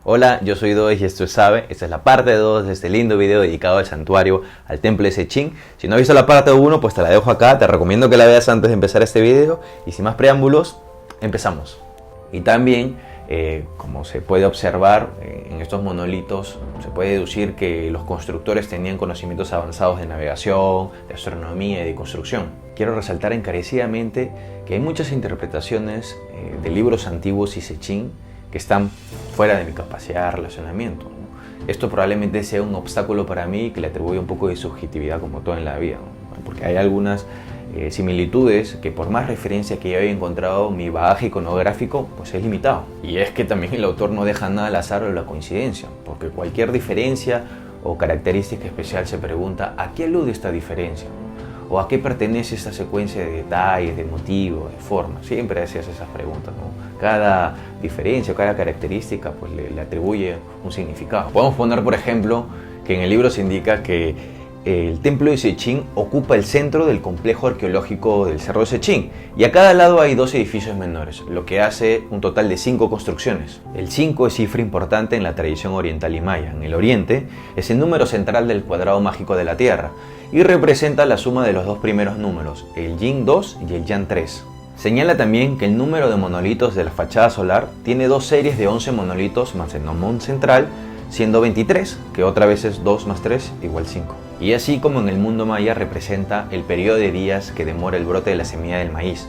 Hola, yo soy Does y esto es Sabe. Esta es la parte 2 de este lindo video dedicado al santuario, al templo de Sechín. Si no has visto la parte 1, pues te la dejo acá. Te recomiendo que la veas antes de empezar este video. Y sin más preámbulos, empezamos. Y también, como se puede observar en estos monolitos, se puede deducir que los constructores tenían conocimientos avanzados de navegación, de astronomía y de construcción. Quiero resaltar encarecidamente que hay muchas interpretaciones de libros antiguos y Sechín que están fuera de mi capacidad de relacionamiento, ¿no? Esto probablemente sea un obstáculo para mí que le atribuye un poco de subjetividad como todo en la vida, ¿no? Porque hay algunas similitudes que por más referencia que yo haya encontrado, mi bagaje iconográfico pues es limitado. Y es que también el autor no deja nada al azar o la coincidencia, porque cualquier diferencia o característica especial se pregunta ¿a qué alude esta diferencia? ¿O a qué pertenece esta secuencia de detalles, de motivos, de formas? Siempre hacías esas preguntas, ¿no? Cada diferencia o cada característica pues, le atribuye un significado. Podemos poner, por ejemplo, que en el libro se indica que el templo de Sechín ocupa el centro del complejo arqueológico del Cerro de Sechín y a cada lado hay 2 edificios menores, lo que hace un total de 5 construcciones. El 5 es cifra importante en la tradición oriental y maya. En el oriente es el número central del cuadrado mágico de la Tierra y representa la suma de los 2 primeros números, el Yin 2 y el Yang 3. Señala también que el número de monolitos de la fachada solar tiene 2 series de 11 monolitos más el gnomón central, siendo 23, que otra vez es 2 más 3 igual 5. Y así como en el mundo maya representa el periodo de días que demora el brote de la semilla del maíz,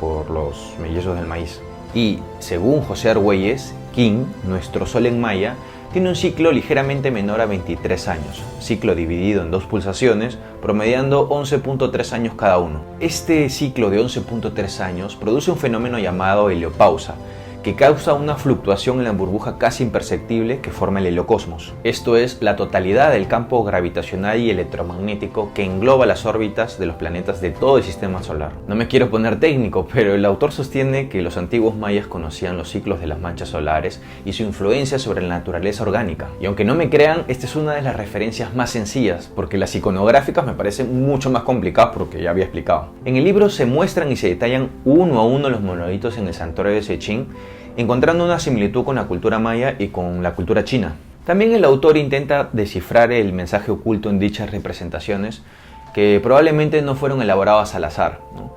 por los mellizos del maíz. Y según José Argüelles, Kin, nuestro sol en maya, tiene un ciclo ligeramente menor a 23 años, ciclo dividido en 2 pulsaciones, promediando 11.3 años cada uno. Este ciclo de 11.3 años produce un fenómeno llamado heliopausa, que causa una fluctuación en la burbuja casi imperceptible que forma el heliocosmos. Esto es la totalidad del campo gravitacional y electromagnético que engloba las órbitas de los planetas de todo el sistema solar. No me quiero poner técnico, pero el autor sostiene que los antiguos mayas conocían los ciclos de las manchas solares y su influencia sobre la naturaleza orgánica. Y aunque no me crean, esta es una de las referencias más sencillas, porque las iconográficas me parecen mucho más complicadas por lo que ya había explicado. En el libro se muestran y se detallan uno a uno los monolitos en el santuario de Sechín, encontrando una similitud con la cultura maya y con la cultura china. También el autor intenta descifrar el mensaje oculto en dichas representaciones, que probablemente no fueron elaboradas al azar, ¿no?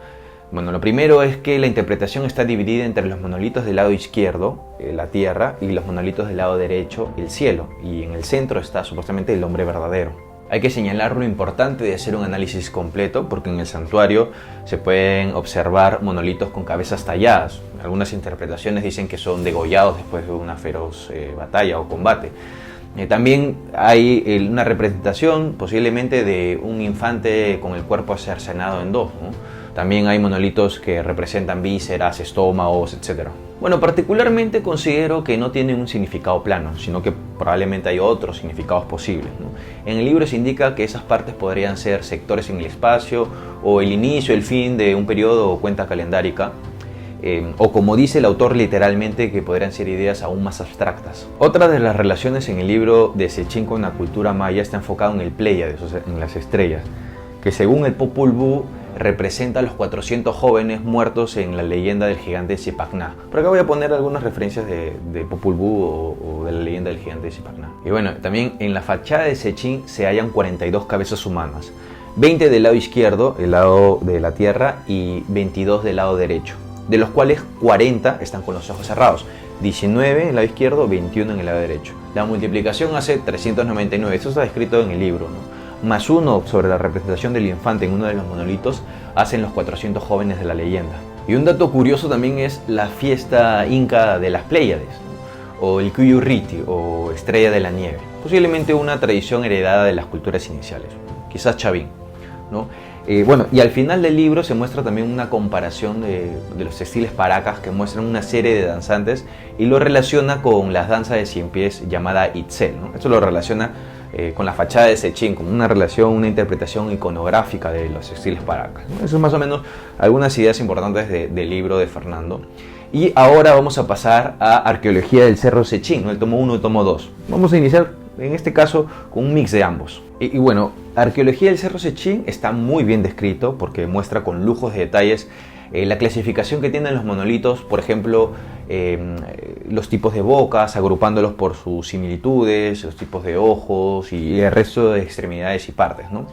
Bueno, lo primero es que la interpretación está dividida entre los monolitos del lado izquierdo, la tierra, y los monolitos del lado derecho, el cielo, y en el centro está supuestamente el hombre verdadero. Hay que señalar lo importante de hacer un análisis completo, porque en el santuario se pueden observar monolitos con cabezas talladas. Algunas interpretaciones dicen que son degollados después de una feroz batalla o combate. También hay una representación posiblemente de un infante con el cuerpo cercenado en 2, ¿no? También hay monolitos que representan vísceras, estómagos, etc. Bueno, particularmente considero que no tienen un significado plano, sino que probablemente hay otros significados posibles, ¿no? En el libro se indica que esas partes podrían ser sectores en el espacio, o el inicio, el fin de un periodo o cuenta calendárica, o como dice el autor literalmente, que podrían ser ideas aún más abstractas. Otra de las relaciones en el libro de Sechín con la cultura maya está enfocado en el Pléyades, o sea, en las estrellas, que según el Popol Vuh representa a los 400 jóvenes muertos en la leyenda del gigante Zipacná. Por acá voy a poner algunas referencias de Popol Vuh o de la leyenda del gigante Zipacná. Y bueno, también en la fachada de Sechín se hallan 42 cabezas humanas, 20 del lado izquierdo, el lado de la tierra, y 22 del lado derecho, de los cuales 40 están con los ojos cerrados, 19 en el lado izquierdo, 21 en el lado derecho. La multiplicación hace 399, esto está escrito en el libro, ¿no? Más 1 sobre la representación del infante en uno de los monolitos hacen los 400 jóvenes de la leyenda. Y un dato curioso también es la fiesta inca de las Pléyades, ¿no? O el Cuyurriti, o estrella de la nieve, posiblemente una tradición heredada de las culturas iniciales, quizás Chavín, ¿no? Bueno, y al final del libro se muestra también una comparación de los textiles paracas, que muestran una serie de danzantes y lo relaciona con las danzas de 100 pies llamada Itzel, ¿no? Esto lo relaciona con la fachada de Sechín, como una relación, una interpretación iconográfica de los textiles paracas, ¿no? Eso es más o menos algunas ideas importantes del libro de Fernando. Y ahora vamos a pasar a Arqueología del Cerro Sechín, ¿no? El tomo 1 y tomo 2. Vamos a iniciar en este caso con un mix de ambos. Y bueno, Arqueología del Cerro Sechín está muy bien descrito porque muestra con lujos de detalles La clasificación que tienen los monolitos, por ejemplo, los tipos de bocas, agrupándolos por sus similitudes, los tipos de ojos y el resto de extremidades y partes, ¿no?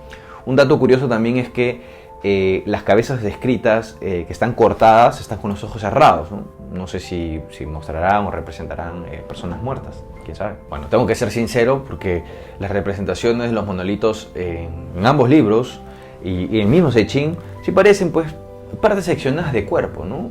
Un dato curioso también es que las cabezas descritas que están cortadas están con los ojos cerrados, ¿no? No sé si mostrarán o representarán personas muertas, quién sabe. Bueno, tengo que ser sincero porque las representaciones de los monolitos en ambos libros y el mismo Sechín sí parecen pues partes seccionadas de cuerpo, ¿no?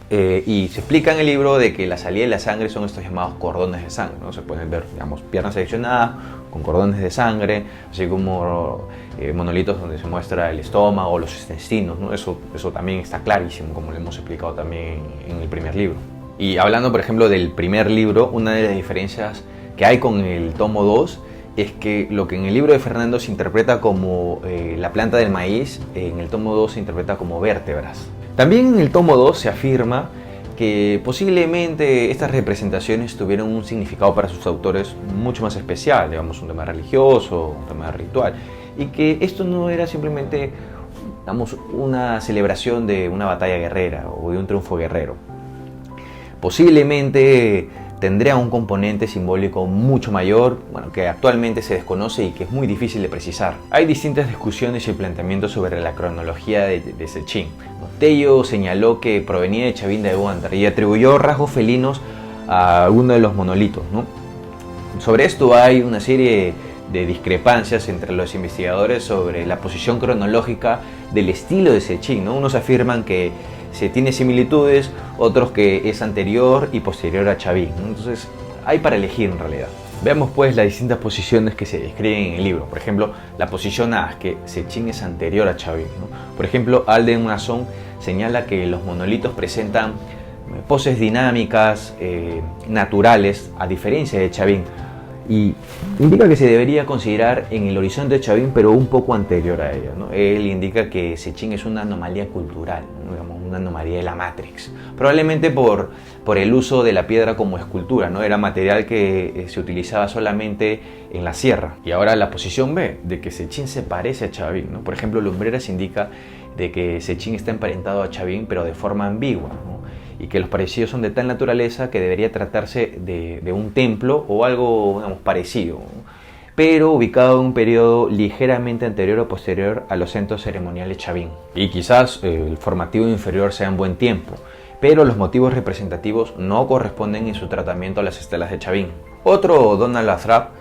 Y se explica en el libro de que la salida de la sangre son estos llamados cordones de sangre, ¿no? Se pueden ver, digamos, piernas seccionadas con cordones de sangre, así como monolitos donde se muestra el estómago o los intestinos, ¿no? Eso también está clarísimo, como lo hemos explicado también en el primer libro. Y hablando, por ejemplo, del primer libro, una de las diferencias que hay con el tomo 2 es que lo que en el libro de Fernando se interpreta como la planta del maíz, en el tomo 2 se interpreta como vértebras. También en el tomo 2 se afirma que posiblemente estas representaciones tuvieron un significado para sus autores mucho más especial, digamos un tema religioso, un tema ritual, y que esto no era simplemente, digamos, una celebración de una batalla guerrera o de un triunfo guerrero. Posiblemente tendría un componente simbólico mucho mayor, bueno, que actualmente se desconoce y que es muy difícil de precisar. Hay distintas discusiones y planteamientos sobre la cronología de Sechín. Tello señaló que provenía de Chavín de Guantar y atribuyó rasgos felinos a alguno de los monolitos, ¿no? Sobre esto hay una serie de discrepancias entre los investigadores sobre la posición cronológica del estilo de Sechín, ¿no? Unos afirman que se tiene similitudes, otros que es anterior y posterior a Chavín, ¿no? Entonces hay para elegir en realidad. Veamos pues las distintas posiciones que se describen en el libro. Por ejemplo, la posición A es que Sechín es anterior a Chavín, ¿no? Por ejemplo, Alden Mason señala que los monolitos presentan poses dinámicas, naturales, a diferencia de Chavín, y indica que se debería considerar en el horizonte de Chavín, pero un poco anterior a ella, ¿no? Él indica que Sechín es una anomalía cultural, ¿no? Digamos, una anomalía de la Matrix, probablemente por el uso de la piedra como escultura, ¿no? Era material que se utilizaba solamente en la sierra. Y ahora la posición B, de que Sechín se parece a Chavín, ¿no? Por ejemplo, Lumbreras indica de que Sechín está emparentado a Chavín, pero de forma ambigua, ¿no? Y que los parecidos son de tal naturaleza que debería tratarse de un templo o algo, digamos, parecido, ¿no? Pero ubicado en un periodo ligeramente anterior o posterior a los centros ceremoniales Chavín. Y quizás el formativo inferior sea en buen tiempo, pero los motivos representativos no corresponden en su tratamiento a las estelas de Chavín. Otro, Donald Lathrap,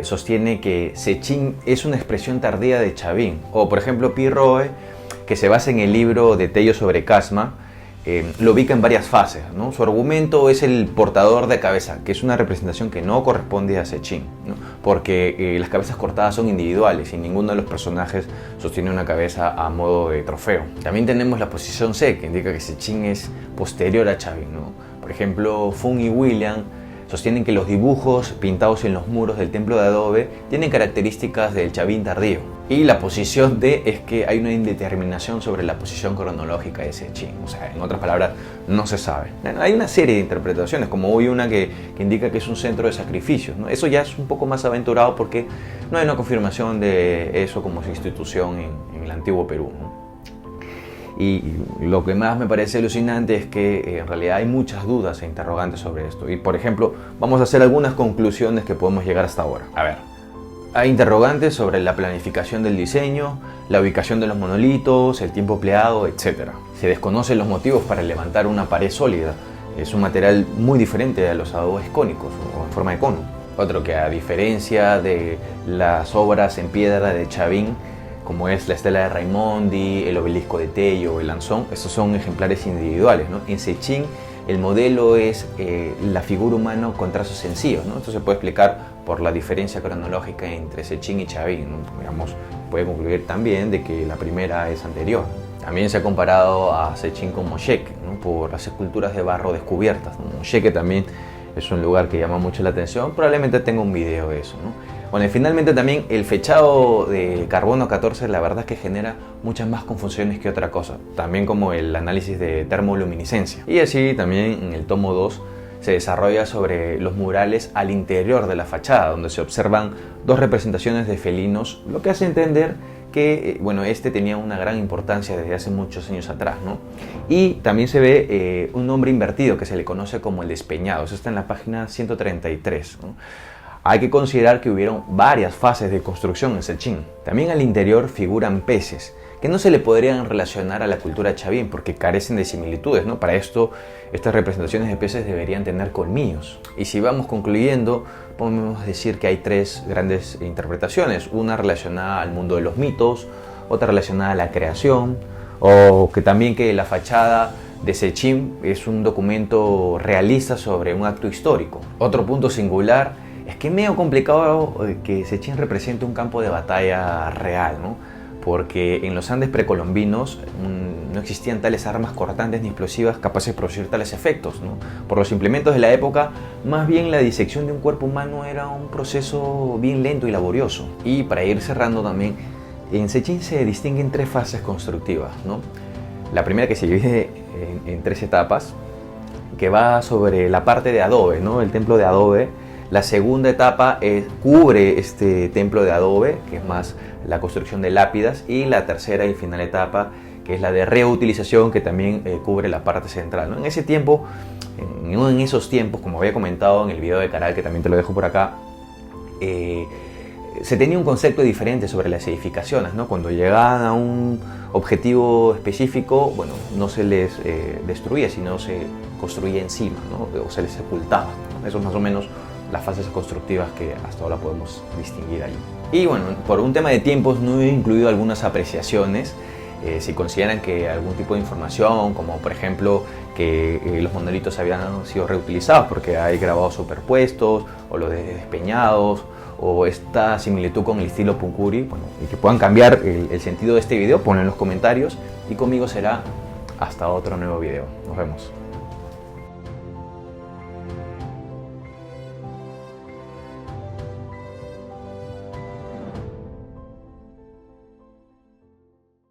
sostiene que Sechín es una expresión tardía de Chavín, o por ejemplo Pirroe, que se basa en el libro de Tello sobre Casma, lo ubica en varias fases, ¿no? Su argumento es el portador de cabeza, que es una representación que no corresponde a Sechín, ¿no? Porque las cabezas cortadas son individuales y ninguno de los personajes sostiene una cabeza a modo de trofeo. También tenemos la posición C, que indica que Sechín es posterior a Chavín, ¿no? Por ejemplo, Fung y William sostienen que los dibujos pintados en los muros del templo de adobe tienen características del Chavín tardío. Y la posición D es que hay una indeterminación sobre la posición cronológica de Sechín. O sea, en otras palabras, no se sabe. Hay una serie de interpretaciones, como hoy una que indica que es un centro de sacrificios, ¿no? Eso ya es un poco más aventurado porque no hay una confirmación de eso como su institución en el antiguo Perú, ¿no? Y lo que más me parece alucinante es que en realidad hay muchas dudas e interrogantes sobre esto. Y por ejemplo, vamos a hacer algunas conclusiones que podemos llegar hasta ahora. A ver, hay interrogantes sobre la planificación del diseño, la ubicación de los monolitos, el tiempo empleado, etc. Se desconocen los motivos para levantar una pared sólida. Es un material muy diferente a los adobes cónicos o en forma de cono. Otro que, a diferencia de las obras en piedra de Chavín, como es la estela de Raimondi, el obelisco de Tello o el Anzón, estos son ejemplares individuales, ¿no? En Sechín el modelo es la figura humana con trazos sencillos, ¿no? Esto se puede explicar por la diferencia cronológica entre Sechín y Chavín, ¿no? Digamos, puede concluir también de que la primera es anterior. También se ha comparado a Sechín con Mosheke, ¿no? Por las esculturas de barro descubiertas, ¿no? Mosheke también es un lugar que llama mucho la atención, probablemente tenga un video de eso, ¿no? Bueno, y finalmente también el fechado de carbono 14 la verdad es que genera muchas más confusiones que otra cosa, también como el análisis de termoluminiscencia. Y así también en el tomo 2 se desarrolla sobre los murales al interior de la fachada, donde se observan dos representaciones de felinos, lo que hace entender que bueno, este tenía una gran importancia desde hace muchos años atrás, ¿no? Y también se ve un nombre invertido que se le conoce como el despeñado. Eso está en la página 133, ¿no? Hay que considerar que hubieron varias fases de construcción en Sechín. También al interior figuran peces que no se le podrían relacionar a la cultura chavín porque carecen de similitudes, ¿no? Para esto, estas representaciones de peces deberían tener colmillos. Y si vamos concluyendo, podemos decir que hay tres grandes interpretaciones. Una relacionada al mundo de los mitos, otra relacionada a la creación, o que también que la fachada de Sechín es un documento realista sobre un acto histórico. Otro punto singular es que es medio complicado que Sechín represente un campo de batalla real, ¿no? Porque en los Andes precolombinos no existían tales armas cortantes ni explosivas capaces de producir tales efectos, ¿no? Por los implementos de la época, más bien la disección de un cuerpo humano era un proceso bien lento y laborioso. Y para ir cerrando también, en Sechín se distinguen tres fases constructivas, ¿no? La primera, que se divide en tres etapas, que va sobre la parte de adobe, ¿no? El templo de adobe. La segunda etapa cubre este templo de adobe, que es más la construcción de lápidas, y la tercera y final etapa, que es la de reutilización, que también cubre la parte central, ¿no? En ese tiempo, en esos tiempos, como había comentado en el video de Caral, que también te lo dejo por acá, se tenía un concepto diferente sobre las edificaciones, ¿no? Cuando llegaban a un objetivo específico, bueno, no se les destruía, sino se construía encima, ¿no? O se les sepultaba, ¿no? Eso es más o menos las fases constructivas que hasta ahora podemos distinguir allí. Y bueno, por un tema de tiempos no he incluido algunas apreciaciones. Si consideran que algún tipo de información, como por ejemplo que los monolitos habían sido reutilizados porque hay grabados superpuestos, o los despeñados, o esta similitud con el estilo Punkuri, bueno, y que puedan cambiar el sentido de este video, ponlo en los comentarios, y conmigo será hasta otro nuevo video. Nos vemos.